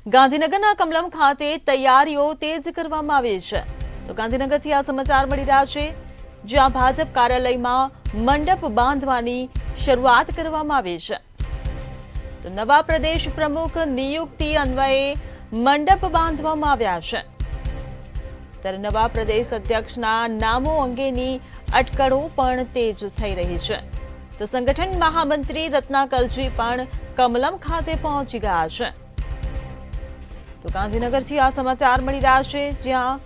ગાંધીનગરના કમલમ ખાતે તૈયારીઓ તેજ કરવામાં આવી છે। તો ગાંધીનગરથી આ સમાચાર મળી રહ્યા છે, જ્યાં ભાજપ કાર્યાલયમાં મંડપ બાંધવાની શરૂઆત કરવામાં આવી છે। તો નવા પ્રદેશ પ્રમુખ નિયુક્તિ અન્વયે મંડપ બાંધવામાં આવ્યા છે। ત્યારે નવા પ્રદેશ અધ્યક્ષના નામો અંગેની અટકળો પણ તેજ થઈ રહી છે। તો સંગઠન મહામંત્રી રત્નાકરજી પણ કમલમ ખાતે પહોંચી ગયા છે। તો ગાંધીનગરથી આ સમાચાર મળી રહ્યા છે, જ્યાં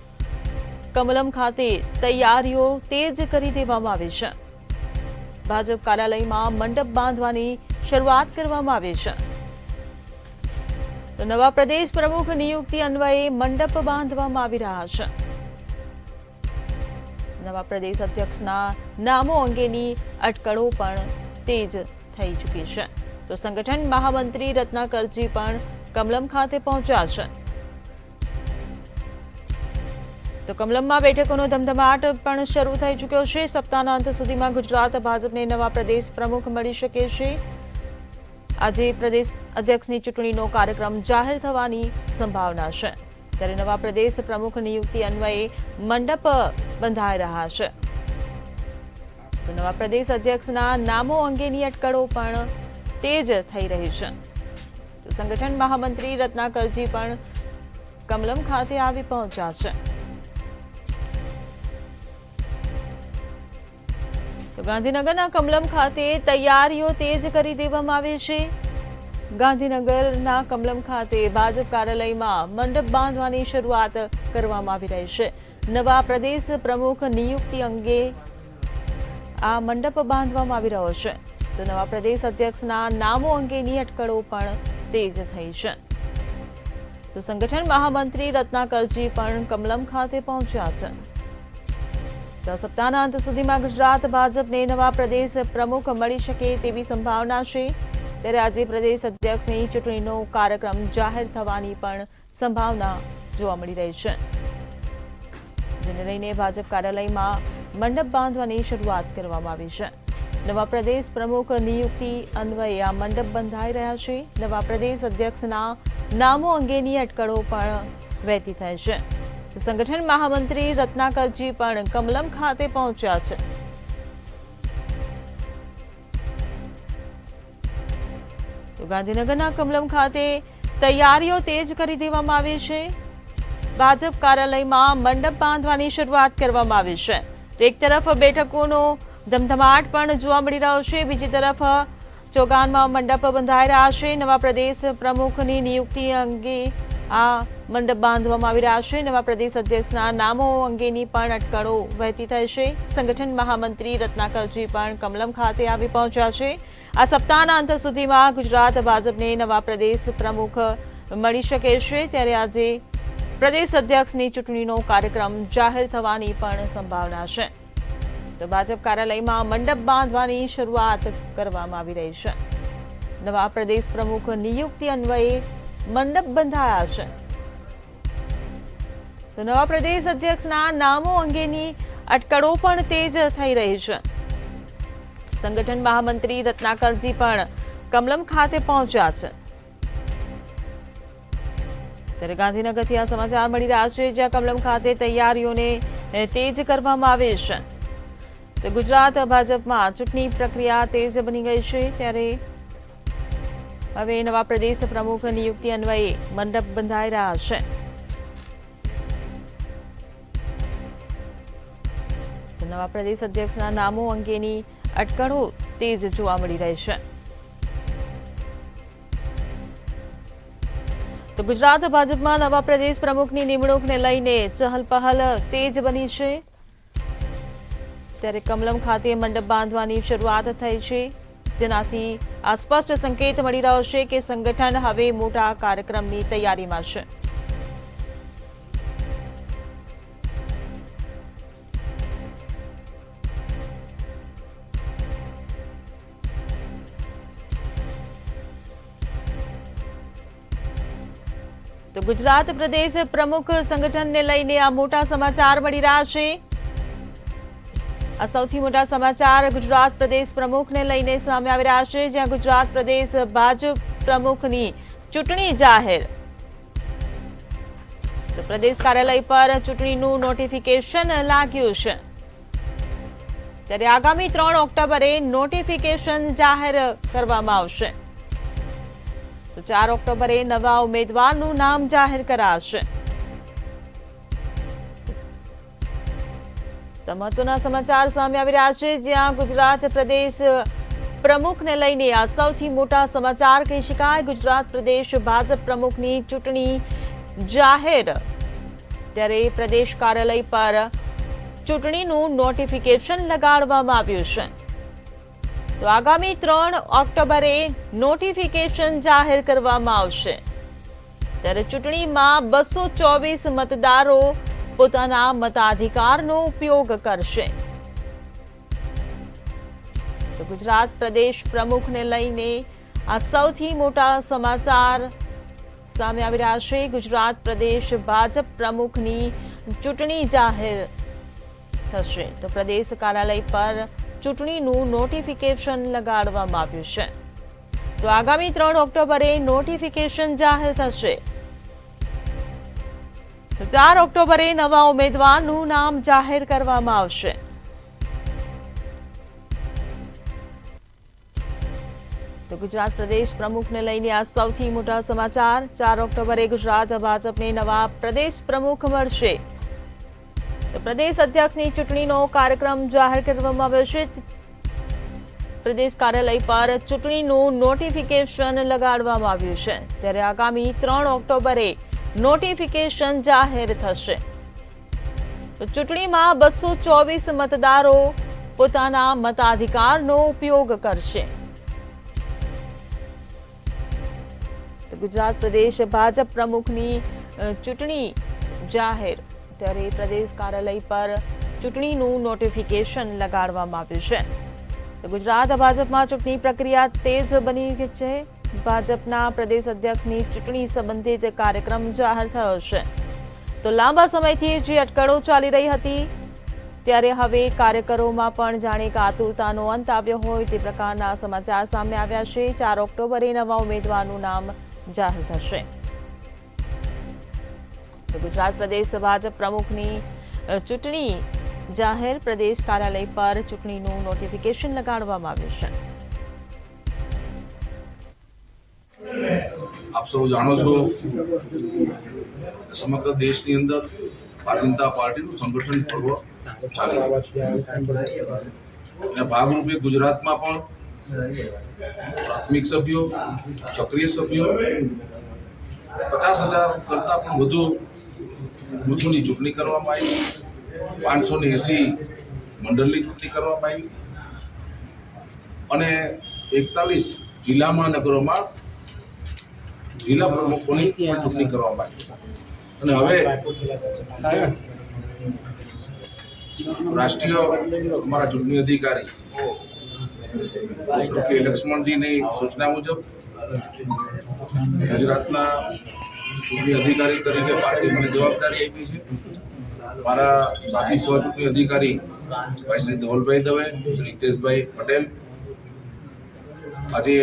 કમલમ ખાતે તૈયારીઓ તેજ કરી દેવામાં આવી છે। ભાજપ કાર્યાલયમાં મંડપ બાંધવાની શરૂઆત કરવામાં આવી છે। તો નવા પ્રદેશ પ્રમુખ નિયુક્તિ અન્વયે મંડપ બાંધવામાં આવી રહ્યા છે। નવા પ્રદેશ અધ્યક્ષના નામો અંગેની અટકળો પણ તેજ થઈ ચૂકી છે। તો સંગઠન મહામંત્રી રત્નાકરજી પણ કમલમ ખાતે પહોંચ્યા છે। તો કમલમમાં બેઠકોનો ધમધમાટ પણ શરૂ થઈ ચૂક્યો છે। સપ્તાહના અંત સુધીમાં ગુજરાત ભાજપને નવા પ્રદેશ પ્રમુખ મળી શકે છે। આજે પ્રદેશ અધ્યક્ષની ચૂંટણીનો કાર્યક્રમ જાહેર થવાની સંભાવના છે। ત્યારે નવા પ્રદેશ પ્રમુખ નિયુક્તિ અન્વયે મંડપ બંધાઈ રહ્યા છે। તો નવા પ્રદેશ અધ્યક્ષના નામો અંગેની અટકળો પણ તેજ થઈ રહી છે। તો સંગઠન મહામંત્રી રત્નાકરજી પણ કમલમ ખાતે આવી પહોંચ્યા છે। તો ગાંધીનગરના કમલમ ખાતે તૈયારીઓ તેજ કરી દેવામાં આવી છે। ગાંધીનગરના કમલમ ખાતે ભાજપ કાર્યાલયમાં મંડપ બાંધવાની શરૂઆત કરવામાં આવી રહી છે। નવા પ્રદેશ પ્રમુખ નિયુક્તિ અંગે આ મંડપ બાંધવામાં આવી રહ્યો છે। તો નવા પ્રદેશ અધ્યક્ષના નામો અંગેની અટકળો પણ તેજ થઈ છે। તો સંગઠન મહામંત્રી રત્નાકરજી પણ કમલમ ખાતે પહોંચ્યા છે। તો સપ્તાહના અંત સુધીમાં ગુજરાત ભાજપને નવા પ્રદેશ પ્રમુખ મળી શકે તેવી સંભાવના છે। ત્યારે આજે પ્રદેશ અધ્યક્ષની ચૂંટણીનો કાર્યક્રમ જાહેર થવાની પણ સંભાવના જોવા મળી રહી છે, જેને લઈને ભાજપ કાર્યાલયમાં મંડપ બાંધવાની શરૂઆત કરવામાં આવી છે। નવા પ્રદેશ પ્રમુખ નિયુક્તિ અન્વયે આ મંડપ બંધાઈ રહ્યા છે। નવા પ્રદેશ અધ્યક્ષના નામો અંગેની અટકળો પણ વહેતી થઈ છે। તો સંગઠન મહામંત્રી રત્નાકરજી પણ કમલમ ખાતે પહોંચ્યા છે। તો ગાંધીનગરના કમલમ ખાતે તૈયારીઓ તેજ કરી દેવામાં આવી છે। ભાજપ કાર્યાલયમાં મંડપ બાંધવાની શરૂઆત કરવામાં આવી છે। તો એક તરફ બેઠકોનો ધમધમાટ પણ જોવા મળી રહ્યો છે, બીજી તરફ ચોગાનમાં મંડપ બંધાઈ રહ્યા છે। નવા પ્રદેશ પ્રમુખની નિયુક્તિ અંગે આ મંડપ બાંધવામાં આવી રહ્યા છે। નવા પ્રદેશ અધ્યક્ષના નામો અંગેની પણ અટકળો વહેતી થઈ છે। સંગઠન મહામંત્રી રત્નાકરજી પણ કમલમ ખાતે આવી પહોંચ્યા છે। આ સપ્તાહના અંત સુધીમાં ગુજરાત ભાજપને નવા પ્રદેશ પ્રમુખ મળી શકે છે। ત્યારે આજે પ્રદેશ અધ્યક્ષની ચૂંટણીનો કાર્યક્રમ જાહેર થવાની પણ સંભાવના છે। તો ભાજપ કાર્યાલયમાં મંડપ બાંધવાની શરૂઆત કરવામાં આવી રહી છે। નવા પ્રદેશ પ્રમુખ નિયુક્તિ અન્વયે મંડપ બંધાયા છે। તો નવા પ્રદેશ અધ્યક્ષના નામો અંગેની અટકળો પણ તેજ થઈ રહી છે। સંગઠન મહામંત્રી રત્નાકરજી પણ કમલમ ખાતે પહોંચ્યા છે। ત્યારે ગાંધીનગરથી આ સમાચાર મળી રહ્યા છે, જ્યાં કમલમ ખાતે તૈયારીઓને તેજ કરવામાં આવી છે। તો ગુજરાત ભાજપમાં ચૂંટણી પ્રક્રિયા તેજ બની ગઈ છે। ત્યારે હવે નવા પ્રદેશ પ્રમુખ નિયુક્તિ અન્વયે મંડપ બંધાઈ રહ્યા છે। તો નવા પ્રદેશ અધ્યક્ષના નામો અંગેની અટકળો તેજ જોવા મળી રહી છે। તો ગુજરાત ભાજપમાં નવા પ્રદેશ પ્રમુખની નિમણૂકને લઈને ચહલપહલ તેજ બની છે। ત્યારે કમલમ ખાતે મંડપ બાંધવાની શરૂઆત થઈ છે, જેનાથી આ સ્પષ્ટ સંકેત મળી રહ્યો છે કે સંગઠન હવે મોટા કાર્યક્રમની તૈયારીમાં છે। તો ગુજરાત પ્રદેશ પ્રમુખ સંગઠનને લઈને આ મોટા સમાચાર મળી રહ્યા છે। આ સૌથી મોટા સમાચાર ગુજરાત પ્રદેશ પ્રમુખને લઈને સામે આવી રહ્યા છે, જ્યાં ગુજરાત પ્રદેશ ભાજપ પ્રમુખની ચૂંટણી જાહેર। તો પ્રદેશ કાર્યાલય પર ચૂંટણીનું નોટિફિકેશન લાગ્યું છે, ત્યારે આગામી 3 ઓક્ટોબરે નોટિફિકેશન જાહેર કરવામાં આવશે. તો 4 ઓક્ટોબરે નવા ઉમેદવારનું નામ જાહેર કરાશે. તો મહત્વના સમાચાર સામે આવી રહ્યા છે, જ્યાં ગુજરાત પ્રદેશ પ્રમુખને લઈને આ સૌથી મોટા સમાચાર કહી શકાય. ગુજરાત પ્રદેશ ભાજપ પ્રમુખની ચૂંટણી જાહેર, ત્યારે પ્રદેશ કાર્યાલય પર ચૂંટણીનું નોટિફિકેશન લગાડવામાં આવ્યું છે. તો આગામી 3 ઓક્ટોબરે નોટિફિકેશન જાહેર કરવામાં આવશે. ત્યારે ચૂંટણીમાં 224 મતદારો પોતાના મતાધિકારનો ઉપયોગ કરશે. તો ગુજરાત પ્રદેશ પ્રમુખને લઈને આ સૌથી મોટા સમાચાર સામે આવી રહ્યા છે. ગુજરાત પ્રદેશ ભાજપ પ્રમુખની ચૂંટણી જાહેર થશે. તો પ્રદેશ કાર્યાલય પર ચૂંટણીનું નોટિફિકેશન લગાડવામાં આવ્યું છે. તો આગામી 3 ઓક્ટોબરે નોટિફિકેશન જાહેર થશે. તો 4 ઓક્ટોબરે નવા ઉમેદવારનું નામ જાહેર કરવામાં આવશે. તો ગુજરાત પ્રદેશ પ્રમુખને લઈને આ સૌથી મોટા સમાચાર. 4 ઓક્ટોબરે ગુજરાત ભાજપને નવા પ્રદેશ પ્રમુખ મળશે. તો પ્રદેશ અધ્યક્ષની ચૂંટણીનો કાર્યક્રમ જાહેર કરવામાં આવ્યો છે. પ્રદેશ કાર્યાલય પર ચૂંટણીનું નોટિફિકેશન લગાડવામાં આવ્યું છે, ત્યારે આગામી 3 ઓક્ટોબરે નોટિફિકેશન જાહેર થશે. તો ચૂંટણીમાં 224 મતદારો પોતાના મતાધિકારનો ઉપયોગ કરશે. ગુજરાત પ્રદેશ ભાજપ પ્રમુખની ચૂંટણી જાહેર, ત્યારે પ્રદેશ કાર્યાલય પર ચૂંટણીનું નોટિફિકેશન લગાડવામાં આવ્યું છે. તો ગુજરાત ભાજપમાં ચૂંટણી પ્રક્રિયા તેજ બની ગઈ છે. ભાજપના પ્રદેશ અધ્યક્ષની ચૂંટણી સંબંધિત કાર્યક્રમ જાહેર થયો છે. તો લાંબા સમયથી જે અટકળો ચાલી રહી હતી, ત્યારે હવે કાર્યકરોમાં પણ જાણે કે આતુરતાનો અંત આવ્યો હોય તે પ્રકારના સમાચાર સામે આવ્યા છે. 4 ઓક્ટોબરે નવા ઉમેદવારનું નામ જાહેર થશે. તો ગુજરાત પ્રદેશ ભાજપ પ્રમુખની ચૂંટણી જાહેર, પ્રદેશ કાર્યાલય પર ચૂંટણીનું નોટિફિકેશન લગાડવામાં આવ્યું છે. આપ સૌ જાણો છો, સમગ્ર દેશની અંદર ભારતીય જનતા પાર્ટીનું સંગઠન પર્વ ચાલી રહ્યું છે. એના ભાગરૂપે ગુજરાતમાં પણ પ્રાથમિક સભ્યો, સક્રિય સભ્યો 50,000 કરતાં પણ વધુ બૂથોની ચૂંટણી કરવામાં આવી. 580 મંડળની ચૂંટણી કરવામાં આવી અને 41 જિલ્લામાં નગરોમાં જિલ્લા પ્રમુખોની ચૂંટણી કરવામાં આવી. અને હવે રાષ્ટ્રીય અમારા ચૂંટણી અધિકારી ડોક્ટર લક્ષ્મણજીની સૂચના મુજબ ગુજરાતના ચૂંટણી અધિકારી તરીકે પાર્ટી મને જવાબદારી આપી છે. મારા સાથી સહ ચૂંટણી અધિકારી ભાઈ શ્રી ધવલભાઈ દવે, શ્રી હિતેશભાઈ પટેલ આજે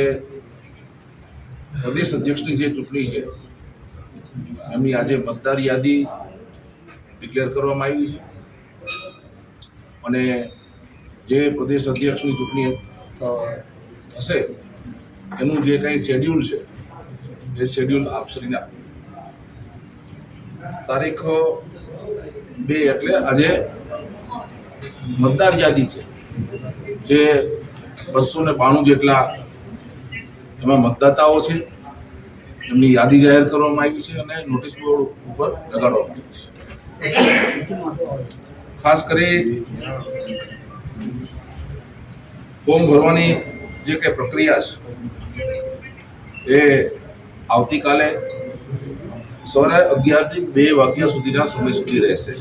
પ્રદેશ અધ્યક્ષની જે ચૂંટણી છે એમની આજે મતદાર યાદી ડિક્લેર કરવામાં આવી છે. અને જે પ્રદેશ અધ્યક્ષની ચૂંટણી થશે એનું જે કંઈ શેડ્યુલ છે એ શેડ્યુલ આપશ્રીના તારીખ 2 એટલે આજે મતદાર યાદી છે, જે 292 જેટલા એમાં મતદાતાઓ છે, એમની યાદી જાહેર કરવામાં આવી છે અને નોટિસ બોર્ડ ઉપર લગાડવામાં આવી છે. ખાસ કરી ફોર્મ ભરવાની જે કંઈ પ્રક્રિયા છે એ આવતીકાલે સવારે 11 થી 2 વાગ્યા સુધીના સમય સુધી રહેશે.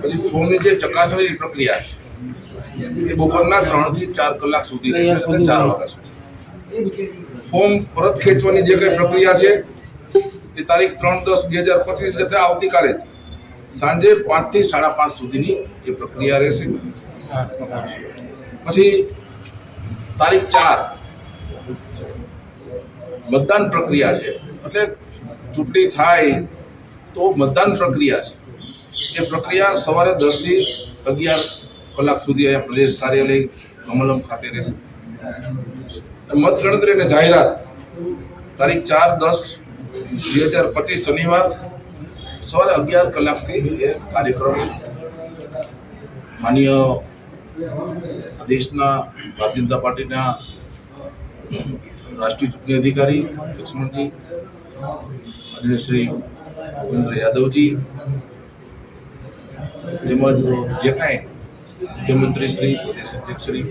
પછી ફોર્મની જે ચકાસણી પ્રક્રિયા છે એ બપોરના 3 થી 4 કલાક સુધી રહેશે, એટલે 4 વાગ્યા સુધી. ફોર્મ પરત ખેંચવાની જે કંઈ પ્રક્રિયા છે એ તારીખ 3/10/2025 એટલે આવતીકાલે સાંજે 5 થી 5:30 સુધીની એ પ્રક્રિયા રહેશે. પછી તારીખ 4 મતદાન પ્રક્રિયા છે, એટલે ચૂંટણી થાય તો મતદાન પ્રક્રિયા છે, એ પ્રક્રિયા સવારે 10 થી 11 કલાક સુધી અહીંયા પ્રદેશ કાર્યાલય કમલમ ખાતે રહેશે. મતગણતરી અને જાહેરાત તારીખ 4/10/2025 શનિવાર સવારે 11 કલાકથી એ કાર્યક્રમ માનીય દેશના ભારતીય જનતા પાર્ટીના રાષ્ટ્રીય ચૂંટણી અધિકારી લક્ષ્મણજી, આદરણીય શ્રી ભૂપેન્દ્ર યાદવજી, તેમજ જે કાંઈ મુખ્યમંત્રી શ્રી, પ્રદેશ અધ્યક્ષ શ્રી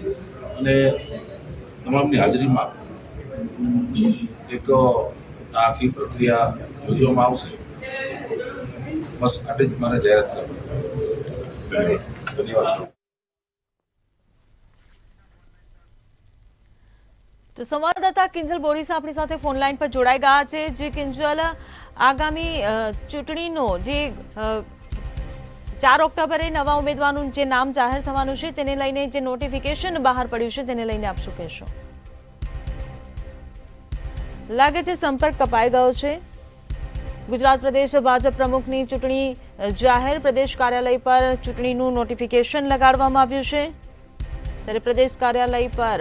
અને તમામની હાજરીમાં એક આખી પ્રક્રિયા યોજવામાં આવશે. બસ આટલી જ મારે જાહેરાત કરવી. ધન્યવાદ. તો સંવાદદાતા કિંજલ બોરીસ આપણી સાથે ફોન લાઈન પર જોડાઈ ગયા છે. જે કિંજલ, આગામી ચૂંટણીનો જે 4 ઓક્ટોબરે નવા ઉમેદવારનું જે નામ જાહેર થવાનું છે તેને લઈને જે નોટિફિકેશન બહાર પડ્યું છે તેને લઈને આપ શું કહેશો? લાગે છે સંપર્ક કપાઈ ગયો છે. ગુજરાત પ્રદેશ ભાજપ પ્રમુખની ચૂંટણી જાહેર પ્રદેશ કાર્યાલય પર ચૂંટણીનું નોટિફિકેશન લગાડવામાં આવ્યું છે, ત્યારે પ્રદેશ કાર્યાલય પર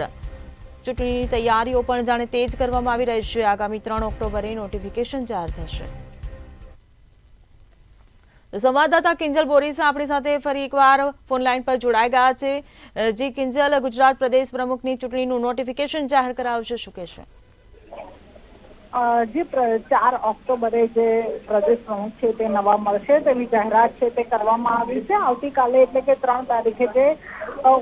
ચૂંટણીની તૈયારીઓ પણ જાણે તેજ કરવામાં આવી રહી છે. આગામી 3 ઓક્ટોબરે નોટિફિકેશન જાહેર થશે. સંવાદદાતા કિંજલ બોરીસ આપણી સાથે ફરી એકવાર ફોન લાઈન પર જોડાઈ ગયા છે. જે કિંજલ, ગુજરાત પ્રદેશ પ્રમુખની ચૂંટણીનું નોટિફિકેશન જાહેર કરાવશે, શું કહેશે? જે 4 ઓક્ટોબરે જે પ્રદેશ પ્રમુખ છે તે નવા મળશે તેવી જાહેરાત છે તે કરવામાં આવી છે. આવતીકાલે એટલે કે 3 તારીખે જે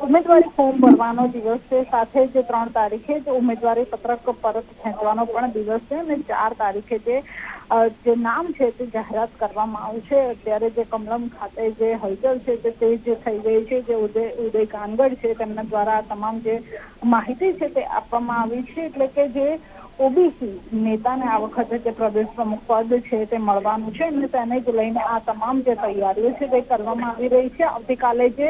ઉમેદવારી ફોર્મ ભરવાનો દિવસ છે, સાથે જે 3 તારીખે જે ઉમેદવારી પત્રક પરત ખેંચવાનો પણ દિવસ છે અને 4 તારીખે જે નામ છે તે જાહેરાત કરવામાં આવશે. અત્યારે જે કમલમ ખાતે જે હલચલ છે તે તેજ થઈ ગઈ છે. જે ઉદય કાનગડ છે તેમના દ્વારા તમામ જે માહિતી છે તે આપવામાં આવી છે. એટલે કે જે ઓબીસી નેતાને આ વખતે જે પ્રદેશ પ્રમુખ પદ છે તે મળવાનું છે અને તેને જ લઈને આ તમામ જે તૈયારીઓ છે તે કરવામાં આવી રહી છે. આવતીકાલે જે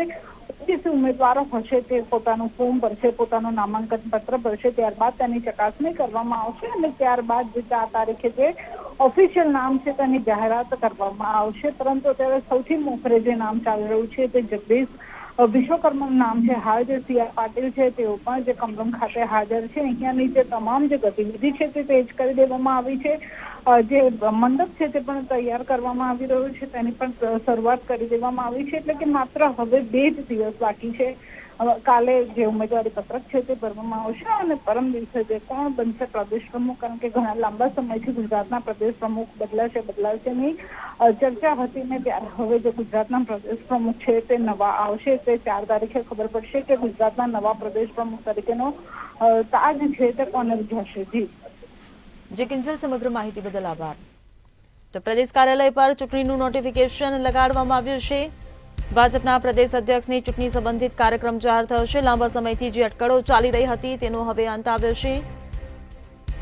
ઓબીસી ઉમેદવારો હશે તે પોતાનું ફોર્મ ભરશે, પોતાનું નામાંકન પત્ર ભરશે, ત્યારબાદ તેની ચકાસણી કરવામાં આવશે અને ત્યારબાદ જે 4 તારીખે જે ઓફિશિયલ નામ છે તેની જાહેરાત કરવામાં આવશે. પરંતુ અત્યારે સૌથી મોખરે જે નામ ચાલી રહ્યું છે તે જગદીશ વિશ્વકર્માનું નામ છે. હાલ જે CR પાટીલ છે તેઓ પણ જે કમલમ ખાતે હાજર છે. અહીંયાની જે તમામ જે ગતિવિધિ છે તે તેજ કરી દેવામાં આવી છે. જે મંડપ છે તે પણ તૈયાર કરવામાં આવી રહ્યું છે, તેની પણ શરૂઆત કરી દેવામાં આવી છે. એટલે કે માત્ર હવે 2 જ દિવસ બાકી છે. કાલે જે ઉમેદવારી પત્રક છે તે ભરવામાં આવશે અને પરમ દિવસે જે કોણ બનશે પ્રદેશ પ્રમુખ, કારણ કે ઘણા લાંબા સમયથી ગુજરાતના પ્રદેશ પ્રમુખ બદલાશેની ચર્ચા હતી ને ત્યારે હવે જે ગુજરાતના પ્રદેશ પ્રમુખ છે તે નવા આવશે. તે 4 તારીખે ખબર પડશે કે ગુજરાતના નવા પ્રદેશ પ્રમુખ તરીકેનો તાજ છે તે કોને જશે. જી કિંજલ, સમગ્ર માહિતી બદલ આભાર. તો પ્રદેશ કાર્યાલય પર ચૂંટણીનું નોટિફિકેશન લગાડવામાં આવ્યું છે. ભાજપના પ્રદેશ અધ્યક્ષની ચૂંટણી સંબંધિત કાર્યક્રમ જાહેર થયો છે. લાંબા સમયથી જે અટકળો ચાલી રહી હતી તેનો હવે અંત આવ્યો છે.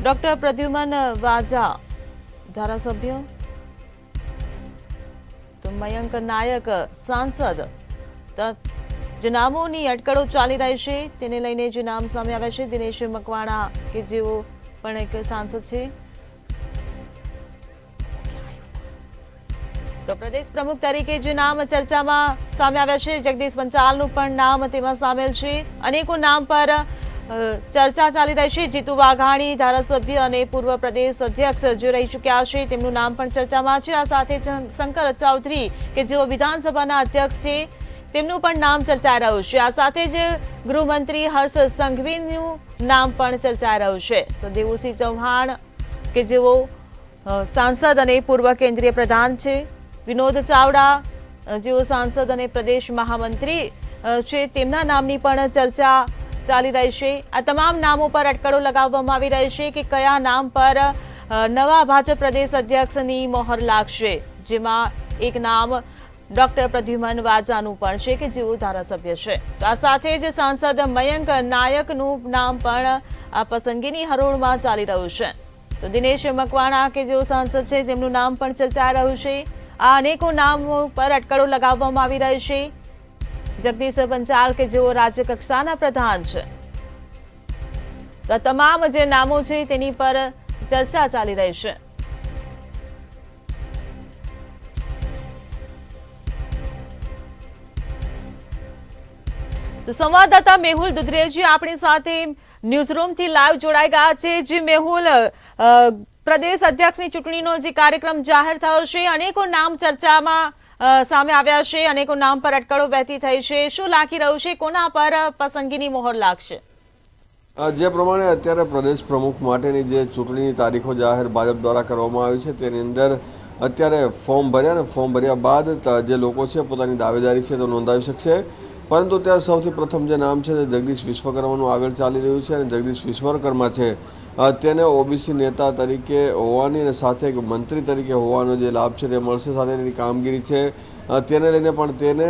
ડોક્ટર પ્રદ્યુમન વાજા ધારાસભ્ય, તો મયંક નાયક સાંસદ, જે નામોની અટકળો ચાલી રહી છે તેને લઈને જે નામ સામે આવ્યા છે, દિનેશ મકવાણા કે જેઓ પણ એક સાંસદ છે. તો પ્રદેશ પ્રમુખ તરીકે જે નામ ચર્ચામાં સામે આવ્યા છે, જગદીશ પંચાલનું પણ નામ તેમાં સામેલ છે. અનેકો નામ પર ચર્ચા ચાલી રહી છે. જીતુ વાઘાણી ધારાસભ્ય અને પૂર્વ પ્રદેશ અધ્યક્ષ જે રહી ચૂક્યા છે તેમનું નામ પણ ચર્ચામાં છે. આ સાથે શંકર ચૌધરી કે જેઓ વિધાનસભાના અધ્યક્ષ છે તેમનું પણ નામ ચર્ચાઈ રહ્યું છે. આ સાથે જ ગૃહમંત્રી હર્ષ સંઘવીનું નામ પણ ચર્ચાઈ રહ્યું છે. તો દેવુસિંહ ચૌહાણ કે જેઓ સાંસદ અને પૂર્વ કેન્દ્રીય પ્રધાન છે, વિનોદ ચાવડા જેઓ સાંસદ અને પ્રદેશ મહામંત્રી છે તેમના નામની પણ ચર્ચા ચાલી રહી છે. આ તમામ નામો પર અટકળો લગાવવામાં આવી રહી છે કે કયા નામ પર નવા ભાજપ પ્રદેશ અધ્યક્ષની મોહર લાગશે, જેમાં એક નામ ડોક્ટર પ્રદ્યુમન વાજાનું પણ છે કે જેઓ ધારાસભ્ય છે. તો આ સાથે જ સાંસદ મયંક નાયકનું નામ પણ આ પસંદગીની હરોળમાં ચાલી રહ્યું છે. તો દિનેશ મકવાણા કે જેઓ સાંસદ છે તેમનું નામ પણ ચર્ચાઈ રહ્યું છે. આ અનેકો નામો પર અટકળો લગાવવામાં આવી રહી છે. જગદીશ પંચાલ કે જેઓ રાજ્ય કક્ષાના પ્રધાન છે. તો તમામ જે નામો છે તેની પર ચર્ચા ચાલી રહી છે. તો સંવાદદાતા મેહુલ દુધરેજી આપણી સાથે ન્યૂઝરૂમથી લાઈવ જોડાઈ ગયા છે। જે મેહુલ, પ્રદેશ અધ્યક્ષની ચૂંટણીનો જે કાર્યક્રમ જાહેર થયો છે, અનેકો નામ ચર્ચામાં સામે આવ્યા છે, અનેકો નામ પર અટકળો વહેતી થઈ છે, શું લાગી રહ્યું છે, કોના પર પસંદગીની મોહર લાગશે? જે પ્રમાણે અત્યારે પ્રદેશ પ્રમુખ માટેની જે ચૂંટણીની તારીખો જાહેર ભાજપ દ્વારા કરવામાં આવી છે તેની અંદર અત્યારે ફોર્મ ભર્યા બાદ જે લોકો છે પોતાની દાવેદારી છે તો નોંધાવી શકશે। પરંતુ ત્યાં સૌથી પ્રથમ જે નામ છે તે જગદીશ વિશ્વકર્માનું આગળ ચાલી રહ્યું છે અને જગદીશ વિશ્વકર્મા છે તેને ઓબીસી નેતા તરીકે હોવાની અને સાથે એક મંત્રી તરીકે હોવાનો જે લાભ છે તે મળશે, સાથે એની કામગીરી છે તેને લઈને પણ તેને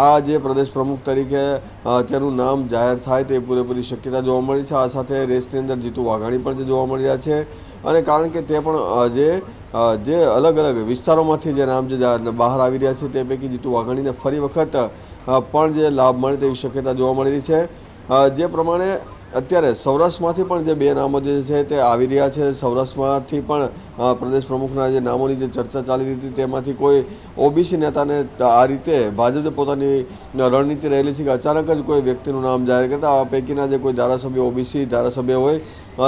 આ જે પ્રદેશ પ્રમુખ તરીકે તેનું નામ જાહેર થાય તે પૂરેપૂરી શક્યતા જોવા મળી છે। આ સાથે રેસની અંદર જીતુ વાઘાણી પણ જે જોવા મળી રહ્યા છે અને કારણ કે તે પણ જે અલગ અલગ વિસ્તારોમાંથી જે નામ જે બહાર આવી રહ્યા છે તે પૈકી જીતુ વાઘાણીને ફરી વખત પણ જે લાભ મળે તેવી શક્યતા જોવા મળી રહી છે। જે પ્રમાણે અત્યારે સૌરાષ્ટ્રમાંથી પણ જે બે નામો જે છે તે આવી રહ્યા છે। સૌરાષ્ટ્રમાંથી પણ પ્રદેશ પ્રમુખના જે નામોની જે ચર્ચા ચાલી રહી હતી તેમાંથી કોઈ ઓબીસી નેતાને આ રીતે ભાજપે પોતાની રણનીતિ રહેલી છે કે અચાનક જ કોઈ વ્યક્તિનું નામ જાહેર કરતા આ પૈકીના જે કોઈ ધારાસભ્ય ઓબીસી ધારાસભ્ય હોય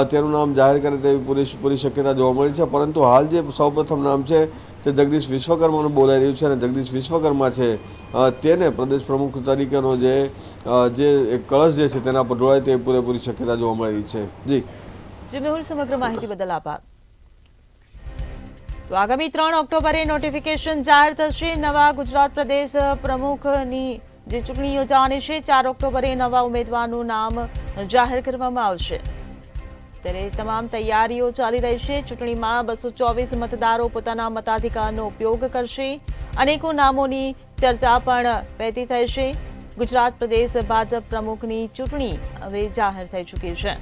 તેનું નામ જાહેર કરે તેવી પૂરી શક્યતા જોવા મળી છે। પરંતુ હાલ જે સૌપ્રથમ નામ છે તે જગદીશ વિશ્વકર્માનું બોલાઈ રહ્યું છે અને જગદીશ વિશ્વકર્મા છે તેને પ્રદેશ પ્રમુખ તરીકેનો જે એક કળશ જે છે તેના પર ઢોળાય તે પૂરેપૂરી શક્યતા જોવા મળી રહી છે। જી મેહુલ, સમગ્ર માહિતી બદલ આભાર। તો આગામી 3 ઓક્ટોબરે નોટિફિકેશન જાહેર થશે। નવા ગુજરાત પ્રદેશ પ્રમુખની જે ચૂંટણી યોજાવાની છે 4 ઓક્ટોબરે નવા ઉમેદવારનું નામ જાહેર કરવામાં આવશે। ત્યારે તમામ તૈયારીઓ ચાલી રહી છે। ચૂંટણીમાં 224 મતદારો પોતાના મતાધિકારનો ઉપયોગ કરશે। અનેકો નામોની ચર્ચા પણ વહેતી થઈ છે। ગુજરાત પ્રદેશ ભાજપ પ્રમુખની ચૂંટણી હવે જાહેર થઈ ચૂકી છે।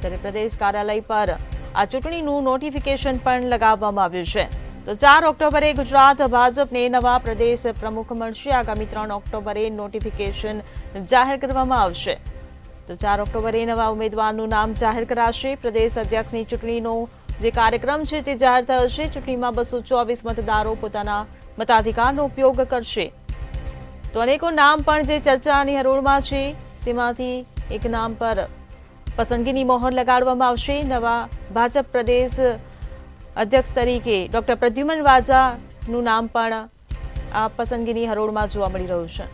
ત્યારે પ્રદેશ કાર્યાલય પર આ ચૂંટણીનું નોટિફિકેશન પણ લગાવવામાં આવ્યું છે। તો 4 ઓક્ટોબરે ગુજરાત ભાજપને નવા પ્રદેશ પ્રમુખ મળશે। આગામી 3 ઓક્ટોબરે નોટિફિકેશન જાહેર કરવામાં આવશે। તો 4 ઓક્ટોબરે નવા ઉમેદવારનું નામ જાહેર કરાશે। પ્રદેશ અધ્યક્ષની ચૂંટણીનો જે કાર્યક્રમ છે તે જાહેર થયો છે। ચૂંટણીમાં 224 મતદારો પોતાના મતાધિકારનો ઉપયોગ કરશે। તો અનેકો નામ પણ જે ચર્ચાની હરોળમાં છે તેમાંથી એક નામ પર પસંદગીની મોહર લગાડવામાં આવશે। નવા ભાજપ પ્રદેશ અધ્યક્ષ તરીકે ડોક્ટર પ્રદ્યુમન વાજાનું નામ પણ આ પસંદગીની હરોળમાં જોવા મળી રહ્યું છે।